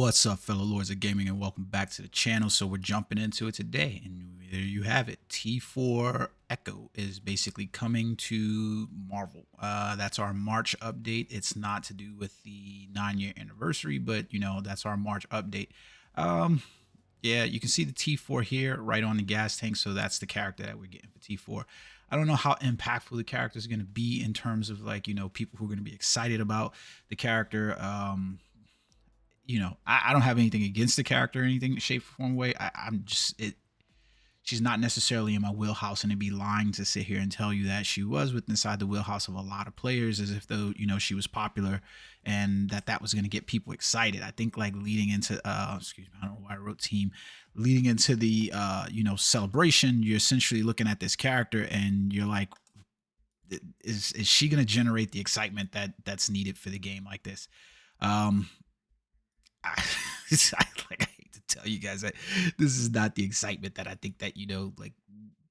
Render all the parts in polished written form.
What's up, fellow lords of gaming, and welcome back to the channel. So we're jumping into it today, and there you have it. T4 Echo is basically coming to Marvel. That's our March update. It's not to do with the 9-year anniversary, but you know, that's our March update. Yeah, you can see the T4 here right on the gas tank, so that's the character that we're getting for T4. I don't know how impactful the character is going to be in terms of, like, you know, people who are going to be excited about the character. You know, I don't have anything against the character or anything, shape, form, way. I'm just she's not necessarily in my wheelhouse, and it'd be lying to sit here and tell you that she was inside the wheelhouse of a lot of players, as if though, you know, she was popular and that was going to get people excited. I think, like, leading into excuse me, I don't know why I wrote team, leading into the you know, celebration, you're essentially looking at this character and you're like, is she going to generate the excitement that's needed for the game like this? I, I hate to tell you guys that this is not the excitement that I think that, you know, like,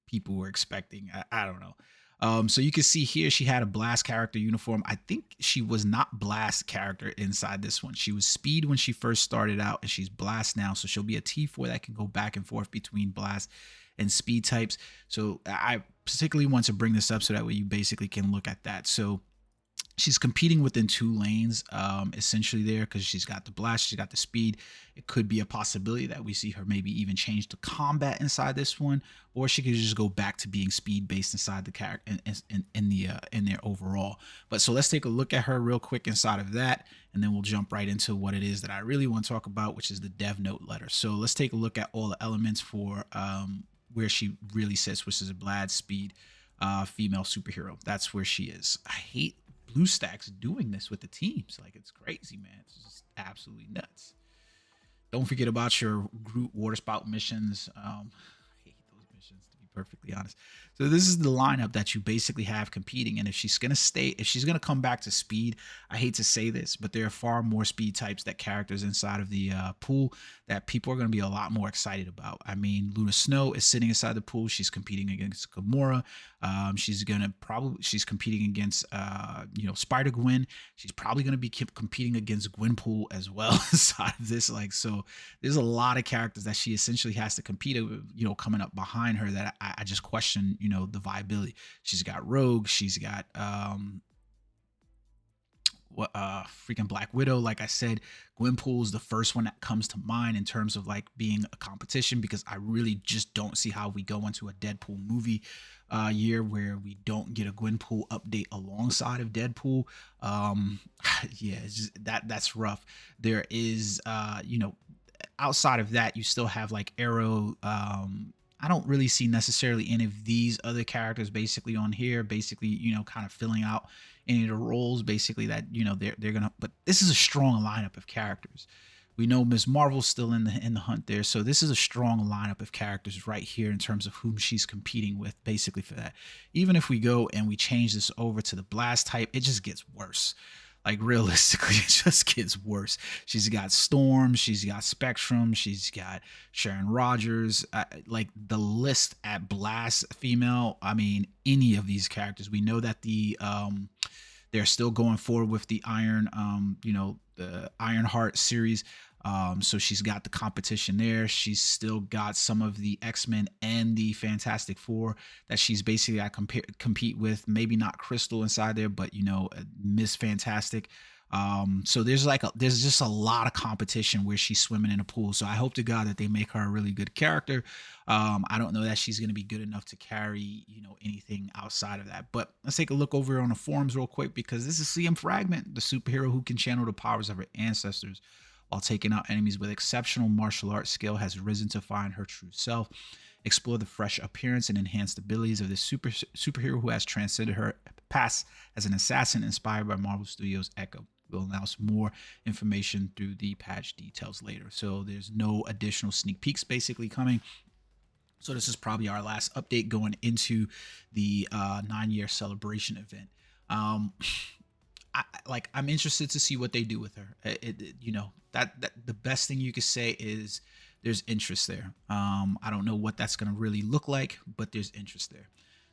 people were expecting. I don't know. So you can see here she had a Blast character uniform. I think she was not Blast character inside this one. She was Speed when she first started out, and she's Blast now. So she'll be a T4 that can go back and forth between Blast and Speed types. So I particularly want to bring this up so that way you basically can look at that. So she's competing within two lanes, essentially there, because she's got the Blast, she's got the Speed. It could be a possibility that we see her maybe even change to combat inside this one, or she could just go back to being Speed based inside the character in there overall. But so let's take a look at her real quick inside of that, and then we'll jump right into what it is that I really want to talk about, which is the dev note letter. So let's take a look at all the elements for where she really sits, which is a Blast, Speed, female superhero. That's where she is. I hate BlueStacks doing this with the teams. Like, it's crazy, man. It's just absolutely nuts. Don't forget about your group water spout missions. I hate those missions, to be perfectly honest. So this is the lineup that you basically have competing, and if she's gonna come back to Speed, I hate to say this, but there are far more Speed types, that characters inside of the pool, that people are going to be a lot more excited about. I mean, Luna Snow is sitting inside the pool. She's competing against Gamora. She's competing against you know, Spider-Gwen. She's probably going to be competing against Gwenpool as well inside of this. Like, so there's a lot of characters that she essentially has to compete with, you know, coming up behind her, that I just question, you know, the viability. She's got Rogue. She's got freaking Black Widow. Like I said, Gwenpool is the first one that comes to mind in terms of, like, being a competition, because I really just don't see how we go into a Deadpool movie year where we don't get a Gwenpool update alongside of Deadpool. Yeah, it's just, that's rough. There is you know, outside of that, you still have, like, Arrow. I don't really see necessarily any of these other characters basically on here, basically, you know, kind of filling out any of the roles basically that, you know, they're gonna. But this is a strong lineup of characters. We know Ms. Marvel's still in the hunt there, so this is a strong lineup of characters right here in terms of whom she's competing with basically for that. Even if we go and we change this over to the Blast type, it just gets worse. Like, realistically, it just gets worse. She's got Storm, she's got Spectrum, she's got Sharon Rogers. Like, the list at Blast female, I mean, any of these characters. We know that they're still going forward with the Iron, you know, the Ironheart series. So she's got the competition there. She's still got some of the X-Men and the Fantastic Four that she's basically got to compete with. Maybe not Crystal inside there, but, you know, Miss Fantastic. So there's just a lot of competition where she's swimming in a pool. So I hope to God that they make her a really good character. I don't know that she's going to be good enough to carry, you know, anything outside of that. But let's take a look over on the forums real quick, because this is CM Fragment, the superhero who can channel the powers of her ancestors while taking out enemies with exceptional martial arts skill, has risen to find her true self. Explore the fresh appearance and enhanced abilities of this superhero who has transcended her past as an assassin, inspired by Marvel Studios' Echo. We'll announce more information through the patch details later. So there's no additional sneak peeks basically coming. So this is probably our last update going into the 9-year celebration event. I'm interested to see what they do with her. You know, that the best thing you could say is there's interest there. I don't know what that's going to really look like, but there's interest there.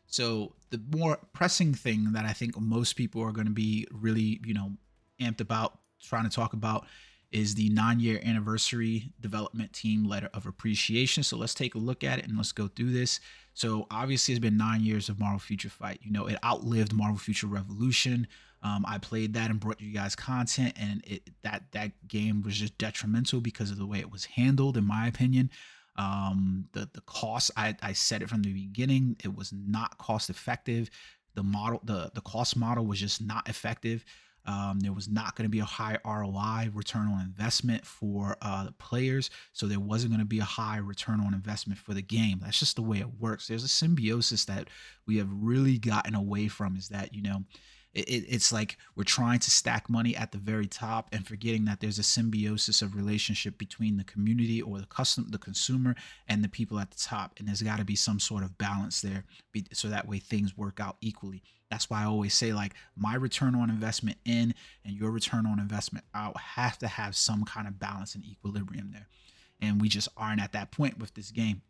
So the more pressing thing that I think most people are going to be really, you know, amped about trying to talk about is the 9-year anniversary development team letter of appreciation. So let's take a look at it and let's go through this. So obviously it's been 9 years of Marvel Future Fight. You know, it outlived Marvel Future Revolution. I played that and brought you guys content, and that game was just detrimental because of the way it was handled, in my opinion. The cost, I said it from the beginning, it was not cost effective. The cost model was just not effective. There was not going to be a high ROI, return on investment, for the players. So there wasn't going to be a high return on investment for the game. That's just the way it works. There's a symbiosis that we have really gotten away from, is that, you know, it's like we're trying to stack money at the very top and forgetting that there's a symbiosis of relationship between the community, or the consumer, and the people at the top. And there's got to be some sort of balance there, so that way things work out equally. That's why I always say, like, my return on investment in and your return on investment out have to have some kind of balance and equilibrium there. And we just aren't at that point with this game,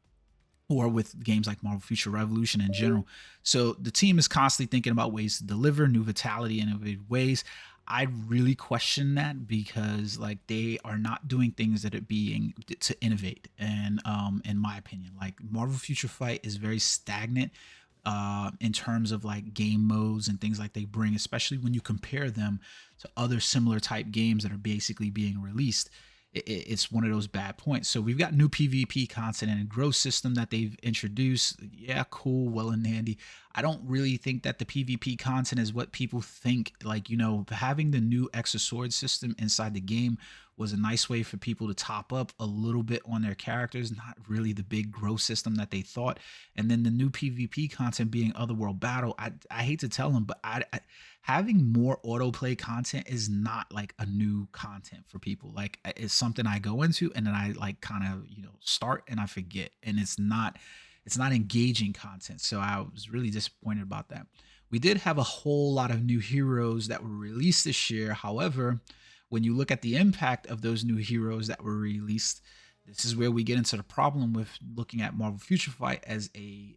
or with games like Marvel Future Revolution in general. So the team is constantly thinking about ways to deliver new vitality in innovative ways. I really question that, because like they are not doing things that are being to innovate. And in my opinion, like Marvel Future Fight is very stagnant in terms of like game modes and things like they bring, especially when you compare them to other similar type games that are basically being released. It's one of those bad points. So we've got new PvP content and a growth system that they've introduced. Yeah, cool, well and handy. I don't really think that the PvP content is what people think. Like, you know, having the new Extra Sword system inside the game was a nice way for people to top up a little bit on their characters, not really the big growth system that they thought. And then the new PvP content being Otherworld Battle, I hate to tell them, but having more autoplay content is not like a new content for people. Like, it's something I go into and then I like kind of, you know, start and I forget, and it's not engaging content. So I was really disappointed about that. We did have a whole lot of new heroes that were released this year. However, when you look at the impact of those new heroes that were released, this is where we get into the problem with looking at Marvel Future Fight as a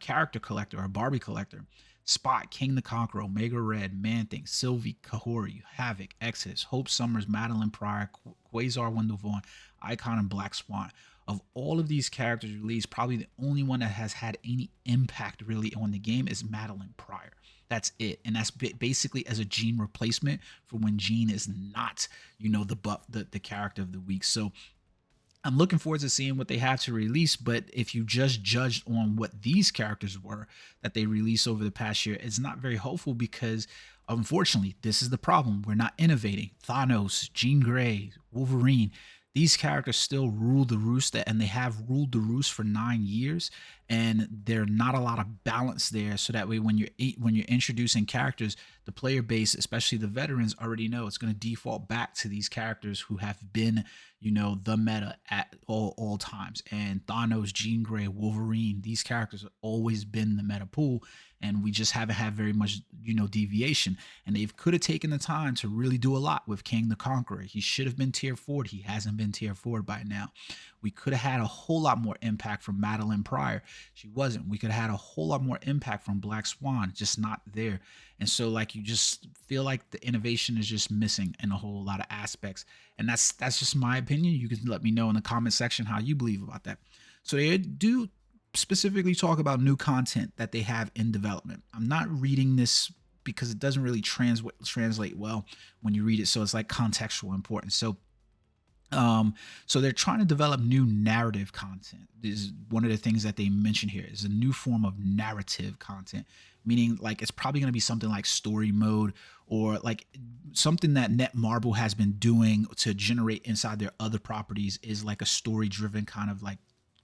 character collector, or a Barbie collector. Spot, King the Conqueror, Omega Red, Man-Thing, Sylvie, Kahori, Havoc, Exodus, Hope Summers, Madeline Pryor, Quasar, Wendell Vaughn, Icon, and Black Swan. Of all of these characters released, probably the only one that has had any impact really on the game is Madeline Pryor. That's it. And that's basically as a Jean replacement for when Jean is not, you know, the character of the week. So I'm looking forward to seeing what they have to release. But if you just judged on what these characters were that they released over the past year, it's not very hopeful, because unfortunately, this is the problem. We're not innovating. Thanos, Jean Grey, Wolverine, these characters still rule the roost, and they have ruled the roost for 9 years, and there's not a lot of balance there. So that way, when you're introducing characters, the player base, especially the veterans, already know it's going to default back to these characters who have been, you know, the meta at all times. And Thanos, Jean Grey, Wolverine, these characters have always been the meta pool, and we just haven't had very much, you know, deviation. And they could have taken the time to really do a lot with King the Conqueror. He should have been tier 4. He hasn't been tier 4 by now. We could have had a whole lot more impact from Madeline Pryor. She wasn't. We could have had a whole lot more impact from Black Swan, just not there. And so, like, you just feel like the innovation is just missing in a whole lot of aspects. And that's just my opinion. You can let me know in the comment section how you believe about that. So they do specifically talk about new content that they have in development. I'm not reading this because it doesn't really translate well when you read it. So it's like contextual importance. So they're trying to develop new narrative content. This is one of the things that they mention here, is a new form of narrative content, meaning like it's probably going to be something like story mode, or like something that Netmarble has been doing to generate inside their other properties, is like a story driven kind of like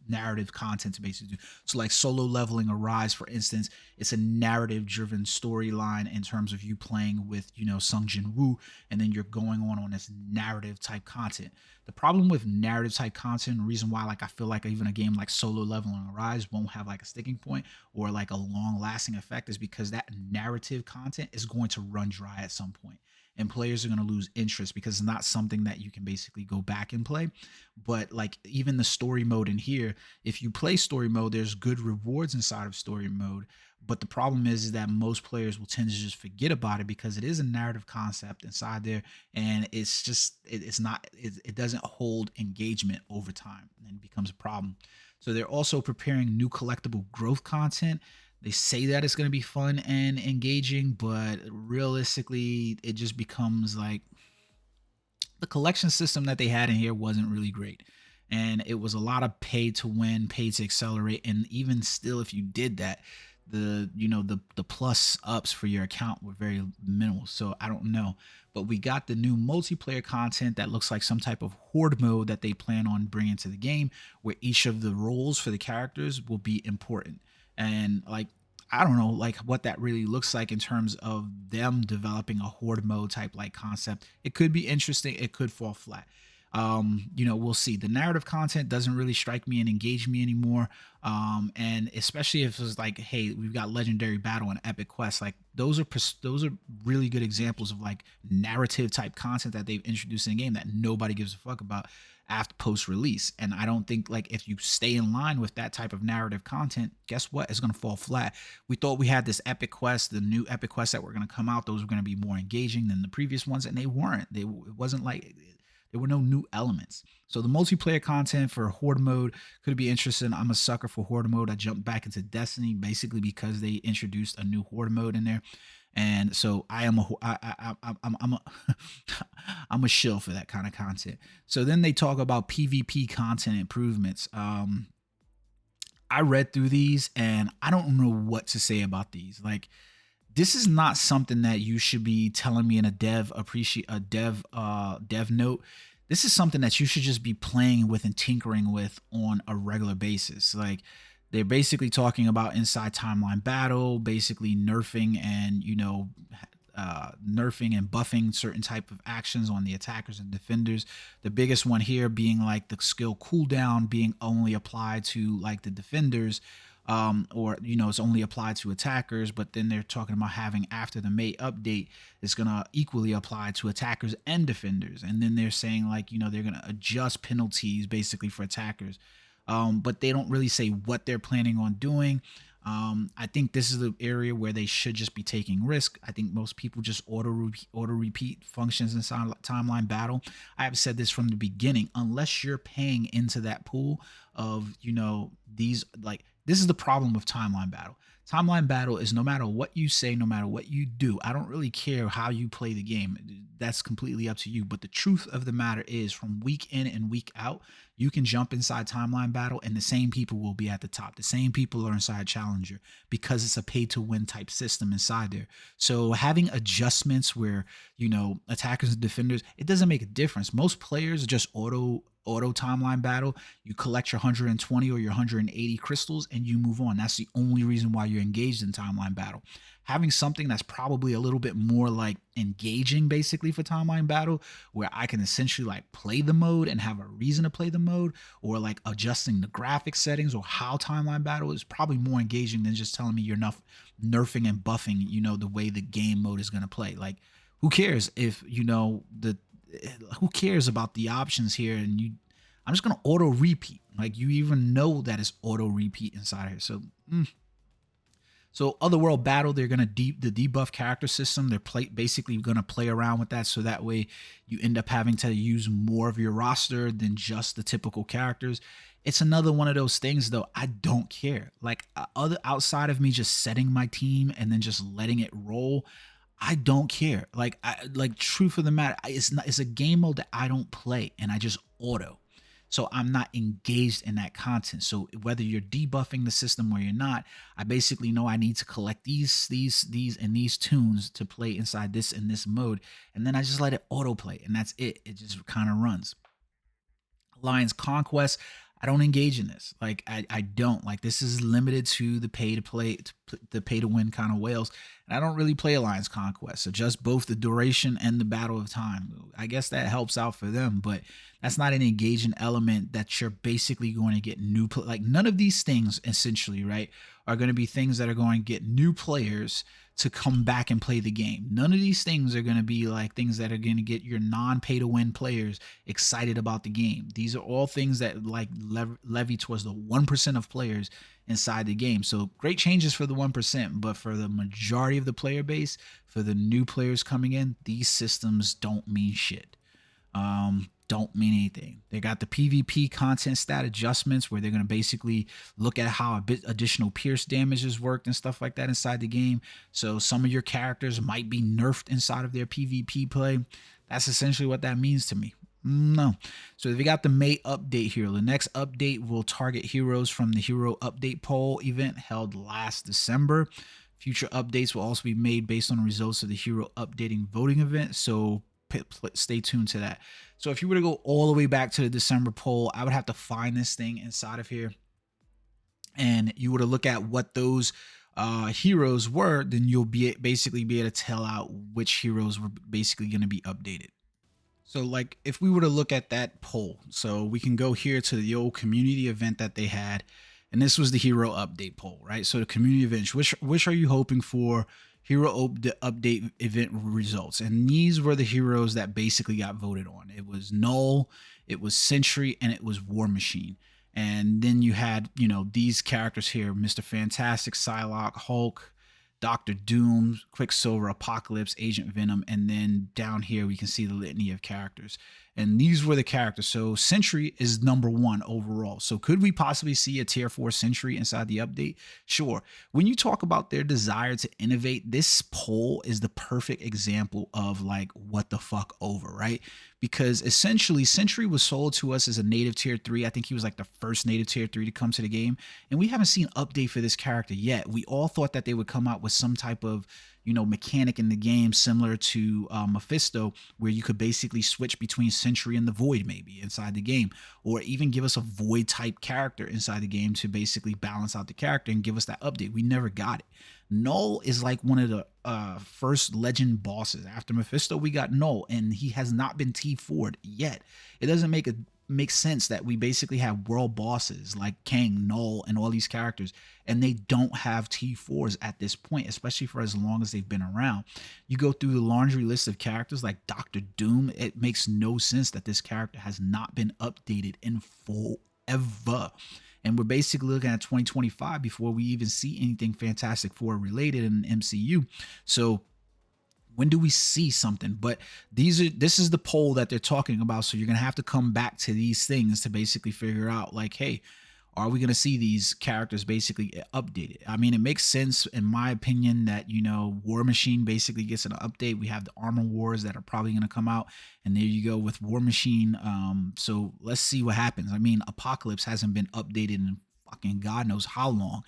narrative content to basically do. So like Solo Leveling Arise, for instance, it's a narrative driven storyline in terms of you playing with, you know, Sung Jin Woo, and then you're going on this narrative type content. The problem with narrative type content, the reason why like I feel like even a game like Solo Leveling Arise won't have like a sticking point or like a long lasting effect, is because that narrative content is going to run dry at some point. and players are going to lose interest because it's not something that you can basically go back and play. But like even the story mode in here, if you play story mode, there's good rewards inside of story mode. But the problem is that most players will tend to just forget about it because it is a narrative concept inside there, and it's just it's not it doesn't hold engagement over time and it becomes a problem. So they're also preparing new collectible growth content. They say that it's going to be fun and engaging, but realistically, it just becomes like the collection system that they had in here wasn't really great. And it was a lot of pay to win, pay to accelerate. And even still, if you did that, the plus ups for your account were very minimal. So I don't know. But we got the new multiplayer content that looks like some type of horde mode that they plan on bringing to the game, where each of the roles for the characters will be important. And like, I don't know like what that really looks like in terms of them developing a horde mode type like concept. It could be interesting, it could fall flat. We'll see. The narrative content doesn't really strike me and engage me anymore. And especially if it's like, hey, we've got legendary battle and epic quest, like those are really good examples of like narrative type content that they've introduced in the game that nobody gives a fuck about after post release. And I don't think like if you stay in line with that type of narrative content, guess what? It's going to fall flat. We thought we had this epic quest, the new epic quests that were going to come out. Those were going to be more engaging than the previous ones, and they weren't. It wasn't like there were no new elements. So the multiplayer content for horde mode could be interesting. I'm a sucker for horde mode. I jumped back into Destiny basically because they introduced a new horde mode in there. And so I'm a I'm a shill for that kind of content. So then they talk about PvP content improvements. I read through these and I don't know what to say about these. Like, this is not something that you should be telling me in a dev note. This is something that you should just be playing with and tinkering with on a regular basis. Like, they're basically talking about inside timeline battle, basically nerfing and nerfing and buffing certain type of actions on the attackers and defenders. The biggest one here being like the skill cooldown being only applied to like the defenders, or it's only applied to attackers. But then they're talking about having after the May update, it's gonna equally apply to attackers and defenders. And then they're saying like they're gonna adjust penalties basically for attackers, but they don't really say what they're planning on doing. I think this is the area where they should just be taking risk. I think most people just auto repeat functions inside timeline battle. I have said this from the beginning. Unless you're paying into that pool of these, like, this is the problem with timeline battle. Timeline battle is no matter what you say, no matter what you do, I don't really care how you play the game. That's completely up to you. But the truth of the matter is, from week in and week out, you can jump inside timeline battle and the same people will be at the top. The same people are inside challenger because it's a pay to win type system inside there. So having adjustments where, attackers and defenders, it doesn't make a difference. Most players just auto timeline battle. You collect your 120 or your 180 crystals and you move on. That's the only reason why you're engaged in timeline battle. Having something that's probably a little bit more like engaging basically for timeline battle, where I can essentially like play the mode and have a reason to play the mode, or like adjusting the graphic settings or how timeline battle is probably more engaging than just telling me you're nerfing and buffing, the way the game mode is going to play. Like, who cares if, who cares about the options here? And I'm just going to auto repeat. Like, you even know that it's auto repeat inside here. So Otherworld Battle, they're going to the debuff character system. They're basically going to play around with that. So that way you end up having to use more of your roster than just the typical characters. It's another one of those things though. I don't care. Like, outside of me just setting my team and then just letting it roll, I don't care. Like, truth of the matter, it's a game mode that I don't play and I just auto. So I'm not engaged in that content. So whether you're debuffing the system or you're not, I basically know I need to collect these and these tunes to play inside this and this mode. And then I just let it autoplay and that's it. It just kind of runs. Lian's Conquest, I don't engage in this. Like, I don't. Like, this is limited to the pay to play, the pay to win kind of whales. And I don't really play Alliance Conquest, so just both the duration and the Battle of Time. I guess that helps out for them, but that's not an engaging element that you're basically going to get new, like none of these things essentially, right, are going to be things that are going to get new players to come back and play the game. None of these things are going to be like things that are going to get your non-pay to win players excited about the game. These are all things that like levy towards the 1% of players inside the game. So great changes for the 1%, but for the majority of the player base, for the new players coming in, these systems don't mean shit. Don't mean anything. They got the PvP content stat adjustments where they're going to basically look at how a bit additional pierce damage has worked and stuff like that inside the game. So some of your characters might be nerfed inside of their PvP play. That's essentially what that means to me. No. So we got the May update here. The next update will target heroes from the Hero Update Poll event held last December. Future updates will also be made based on the results of the Hero Updating voting event. So stay tuned to that. So if you were to go all the way back to the December poll, I would have to find this thing inside of here, and you were to look at what those heroes were, then you'll basically be able to tell out which heroes were basically going to be updated. So like if we were to look at that poll, so we can go here to the old community event that they had, and this was the hero update poll, right? So the community event, which are you hoping for? Hero update event results, and these were the heroes that basically got voted on. It was Null, it was Sentry, and it was War Machine. And then you had, you know, these characters here: Mr. Fantastic, Psylocke, Hulk, Doctor Doom, Quicksilver, Apocalypse, Agent Venom, and then down here we can see the litany of characters. And these were the characters. So Sentry is #1 overall. So could we possibly see a tier 4 Sentry inside the update? Sure. When you talk about their desire to innovate, this poll is the perfect example of like what the fuck over, right? Because essentially Sentry was sold to us as a native tier 3. I think he was like the first native tier 3 to come to the game. And we haven't seen an update for this character yet. We all thought that they would come out with some type of, you know, mechanic in the game similar to Mephisto, where you could basically switch between Sentry and the Void maybe inside the game, or even give us a Void type character inside the game to basically balance out the character and give us that update. We never got it. Null is like one of the first legend bosses. After Mephisto, we got Null, and he has not been T4'd yet. It doesn't make sense that we basically have world bosses like Kang, Null, and all these characters, and they don't have T4s at this point, especially for as long as they've been around. You go through the laundry list of characters like Doctor Doom, it makes no sense that this character has not been updated in forever. And we're basically looking at 2025 before we even see anything Fantastic Four related in the MCU. So when do we see something? But this is the poll that they're talking about. So you're going to have to come back to these things to basically figure out like, hey, are we going to see these characters basically updated? I mean, it makes sense in my opinion that, you know, War Machine basically gets an update. We have the Armor Wars that are probably going to come out, and there you go with War Machine. So let's see what happens. I mean, Apocalypse hasn't been updated in fucking God knows how long.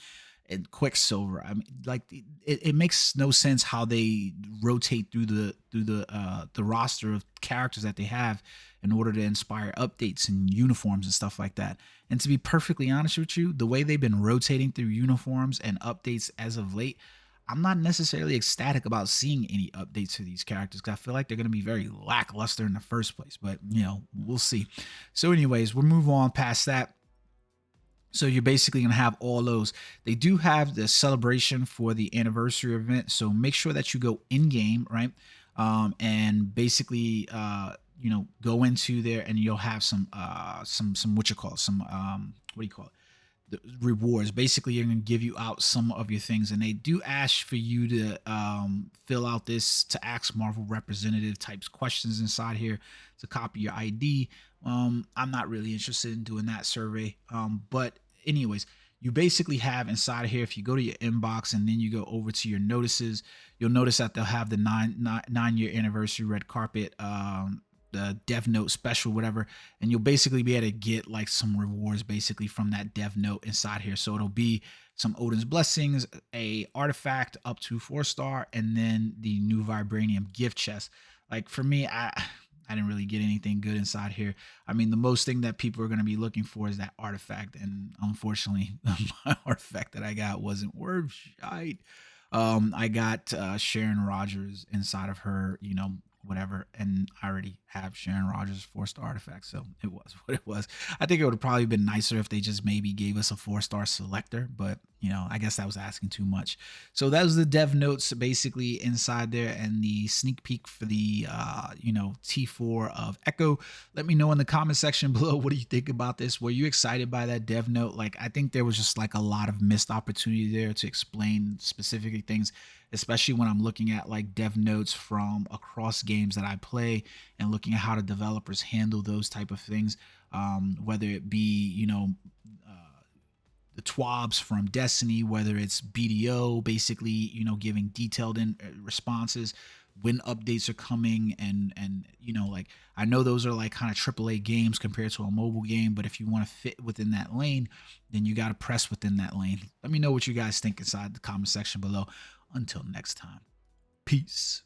And Quicksilver, I mean, like it makes no sense how they rotate through the roster of characters that they have in order to inspire updates and uniforms and stuff like that. And to be perfectly honest with you, the way they've been rotating through uniforms and updates as of late, I'm not necessarily ecstatic about seeing any updates to these characters because I feel like they're going to be very lackluster in the first place. But, you know, we'll see. So anyways, we'll move on past that. So you're basically going to have all those. They do have the celebration for the anniversary event. So make sure that you go in game, right? And basically, you know, go into there and you'll have some what you call it, what do you call it? The rewards. Basically, you're going to give you out some of your things, and they do ask for you to fill out this to ask Marvel representative types questions inside here to copy your ID. I'm not really interested in doing that survey, but anyways, you basically have inside here, if you go to your inbox and then you go over to your notices, you'll notice that they'll have the nine-year anniversary red carpet, the Dev Note special, whatever, and you'll basically be able to get like some rewards basically from that Dev Note inside here. So it'll be some Odin's Blessings, a artifact up to 4-star, and then the new Vibranium gift chest. Like for me, I didn't really get anything good inside here. I mean, the most thing that people are going to be looking for is that artifact, and unfortunately, my artifact that I got wasn't worth shite. I got Sharon Rogers inside of her, you know, whatever, and I already have Sharon Rogers 4-star artifact, so it was what it was. I think it would have probably been nicer if they just maybe gave us a 4-star selector, but you know, I guess that was asking too much. So that was the dev notes basically inside there, and the sneak peek for the you know, T4 of Echo. Let me know in the comment section below, what do you think about this? Were you excited by that dev note? Like, I think there was just like a lot of missed opportunity there to explain specifically things, especially when I'm looking at like dev notes from across games that I play and looking at how the developers handle those type of things, whether it be, you know, the TWABs from Destiny, whether it's BDO, basically, you know, giving detailed responses when updates are coming, and you know, like, I know those are like kind of AAA games compared to a mobile game, but if you want to fit within that lane, then you got to press within that lane. Let me know what you guys think inside the comment section below. Until next time, peace.